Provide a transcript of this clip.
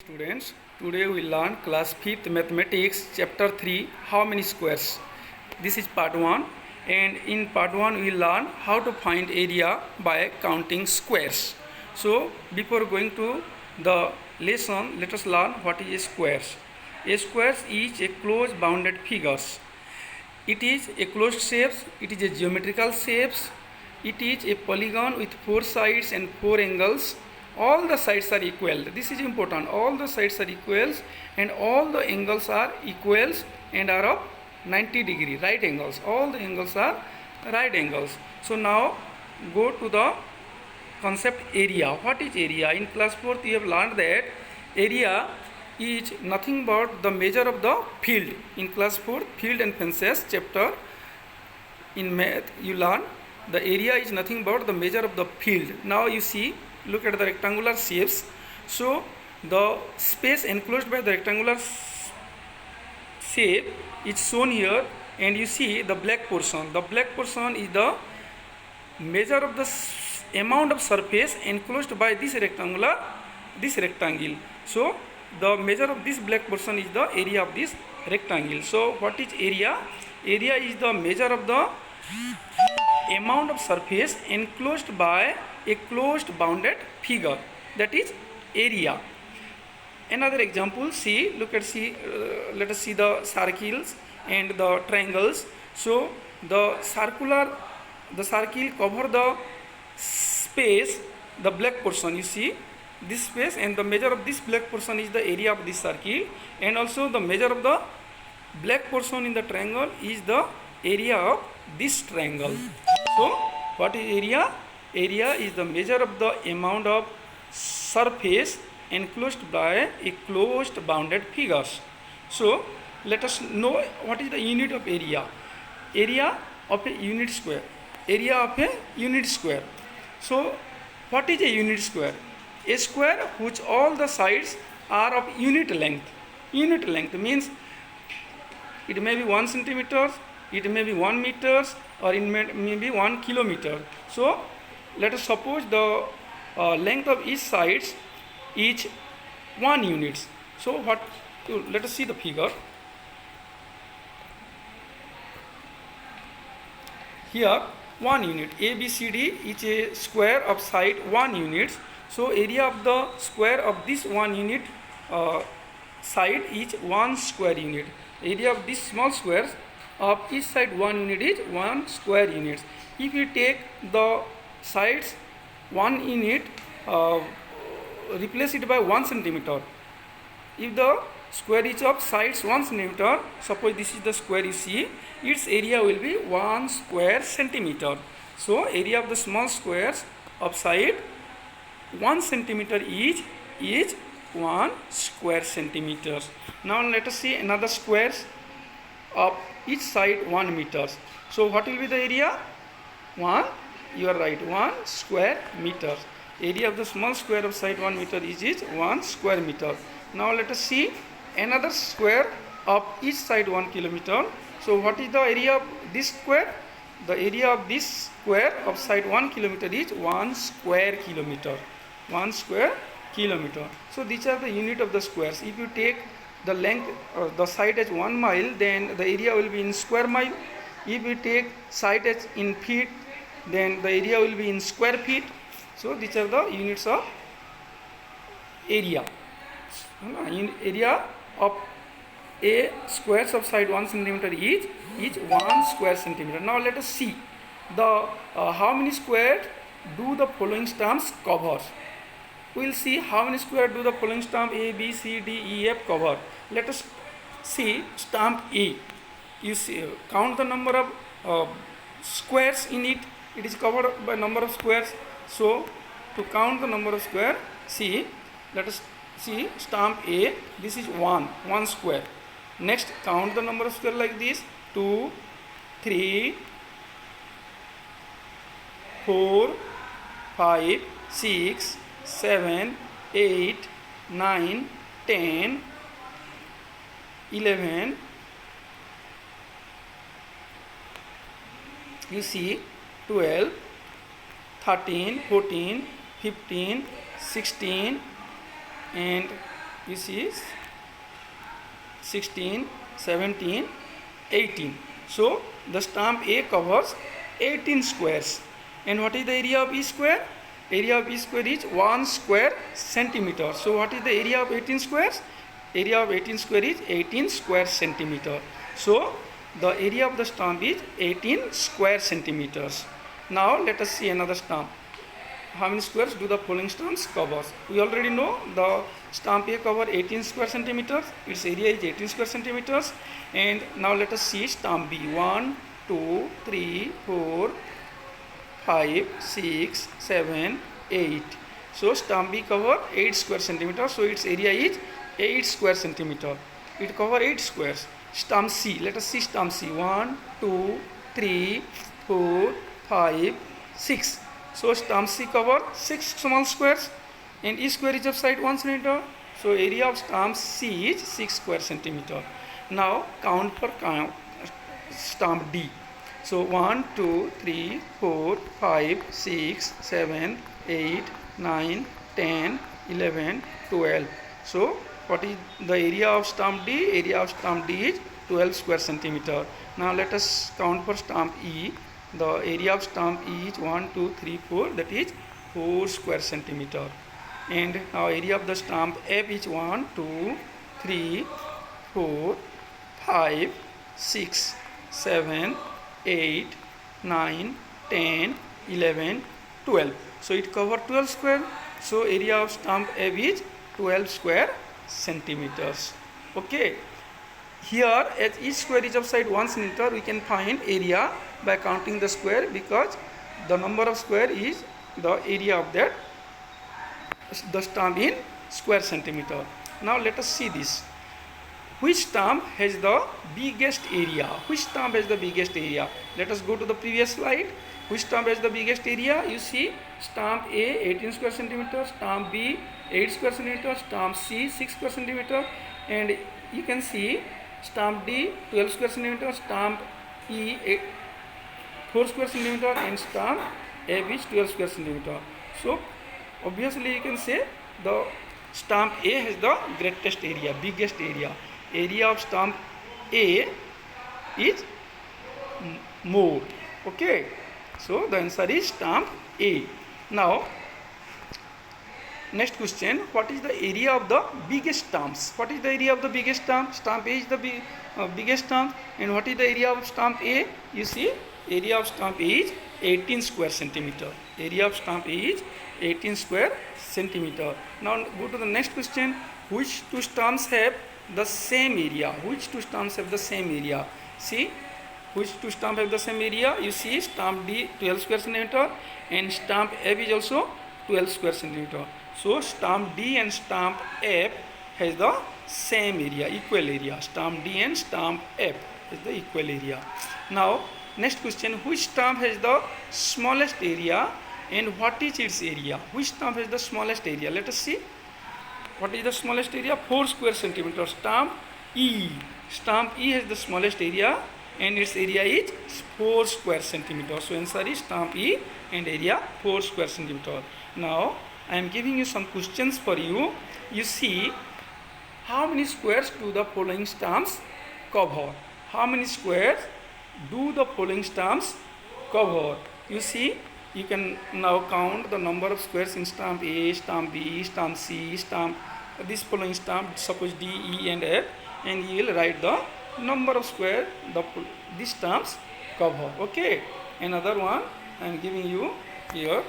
students, today we learn class 5th mathematics chapter 3 how many squares. This is part 1 and in part 1 we learn how to find area by counting squares. So before going to the lesson, let us learn what is a squares. A square is a closed bounded figures. It is a closed shape, it is a geometrical shape, it is a polygon with 4 sides and 4 angles. All the sides are equal. This is important. All the sides are equals and all the angles are equals and are of 90 degree right angles. All the angles are right angles. So now go to the concept area. What is area? In class 4th you have learned that area is nothing but the measure of the field. In class 4th field and fences chapter in math you learn the area is nothing but the measure of the field. Now you see, look at the rectangular shapes. So the space enclosed by the rectangular shape is shown here and you see the black portion. The black portion is the measure of the amount of surface enclosed by this rectangle. So the measure of this black portion is the area of this rectangle. So what is area? Area is the measure of the amount of surface enclosed by a closed bounded figure, that is area. Another example, see, let us see the circles and the triangles. So the circle cover the space, the black portion, you see this space, and the measure of this black portion is the area of this circle, and also the measure of the black portion in the triangle is the area of this triangle. So what is area? Area is the measure of the amount of surface enclosed by a closed bounded figures. So let us know what is the unit of area. Area of a unit square. Area of a unit square. So what is a unit square? A square which all the sides are of unit length. Unit length means it may be 1 centimeter, it may be 1 meters, or it may be 1 kilometer. So let us suppose the length of each sides is 1 unit. So let us see the figure. Here 1 unit, ABCD is a square of side 1 unit. So area of the square of this 1 unit side is 1 square unit. Area of this small squares of each side 1 unit is 1 square units. If you take the sides 1 unit, replace it by 1 centimeter. If the square is of sides 1 centimeter, suppose this is the square you see, its area will be 1 square centimeter. So area of the small squares of side 1 centimeter each is 1 square centimeters. Now let us see another squares of each side 1 meters. So what will be the area? 1, you are right, 1 square meters. Area of the small square of side 1 meter is 1 square meter. Now let us see another square of each side 1 kilometer. So what is the area of this square? The area of this square of side 1 kilometer is 1 square kilometer. 1 square kilometer. So these are the unit of the squares. If you take the length or the side as 1 mile, then the area will be in square mile. If you take side as in feet, then the area will be in square feet. So these are the units of area. Area of a squares of side 1 centimeter is 1 square centimeter. Now let us see the how many squares do the following stumps cover. We will see how many squares do the following stump A, B, C, D, E, F cover. Let us see stump A. You see, count the number of squares in it. It is covered by number of squares. So to count the number of squares, see, let us see stump A. This is 1 square. Next, count the number of squares like this: 2, 3, 4, 5, 6, 7, 8, 9, 10, 11. You see 12, 13, 14, 15, 16 and you see 16, 17, 18. So the stamp A covers 18 squares. And what is the area of each square? Area of each square is 1 square centimeter. So what is the area of 18 squares? Area of 18 square is 18 square centimeter. So the area of the stamp is 18 square centimeters. Now let us see another stamp. How many squares do the following stamps cover? We already know the stamp A cover 18 square centimeters. Its area is 18 square centimeters. And now let us see stamp B. 1, 2, 3, 4, 5, 6, 7, 8. So stamp B cover 8 square centimeters. So its area is 8 square centimeter. It cover 8 squares. Stamp C. Let us see stamp C. 1, 2, 3, 4, 5, 6. So stamp C cover 6 small squares, and each square is of side 1 centimeter. So area of stamp C is 6 square centimeter. Now count for stamp D. So 1, 2, 3, 4, 5, 6, 7, 8, 9, 10, 11, 12. So what is the area of stamp D? Area of stamp D is 12 square centimeter. Now let us count for stamp E. The area of stamp E is 1, 2, 3, 4, that is 4 square centimeter. And now area of the stamp F is 1, 2, 3, 4, 5, 6, 7, 8, 9, 10, 11, 12. So it covers 12 square. So area of stamp F is 12 square centimeters. Okay. Here, as each square is of side 1 centimeter, we can find area by counting the square, because the number of square is the area of that the stamp in square centimeter. Now let us see this. Which stamp has the biggest area? Which stamp has the biggest area? Let us go to the previous slide. Which stamp has the biggest area? You see stamp A 18 square centimeter, stamp B 8 square centimeter, stamp C 6 square centimeter, and you can see stamp D 12 square centimeter, stamp E 4 square centimeter, and stamp F is 12 square centimeter. So obviously you can say the stamp A has the greatest area, biggest area. Area of stamp A is more. Okay, so the answer is stamp A. Now next question, what is the area of the biggest stamps? What is the area of the biggest stamp? Stamp A is the biggest stamp. And what is the area of stamp A? You see, area of stamp A is 18 square centimeter. Area of stamp A is 18 square centimeter. Now go to the next question. Which two stamps have the same area? Which two stamps have the same area? See, which two stamps have the same area? You see, stamp D 12 square centimeter, and stamp F is also 12 square centimeter. So stamp D and stamp F has the same area, equal area. Stamp D and stamp F is the equal area. Now next question, which stamp has the smallest area and what is its area? Which stamp has the smallest area? Let us see. What is the smallest area? 4 square centimeter. Stamp E. Stamp E has the smallest area and its area is 4 square centimeter. So answer is stamp E and area 4 square centimeter. Now I am giving you some questions for you. You see, how many squares do the following stamps cover? How many squares do the following stamps cover? You see, you can now count the number of squares in stamp A, stamp B, stamp C, stamp this following stamp, suppose D, E and F, and you will write the number of squares these stamps cover. Okay, another one I am giving you here.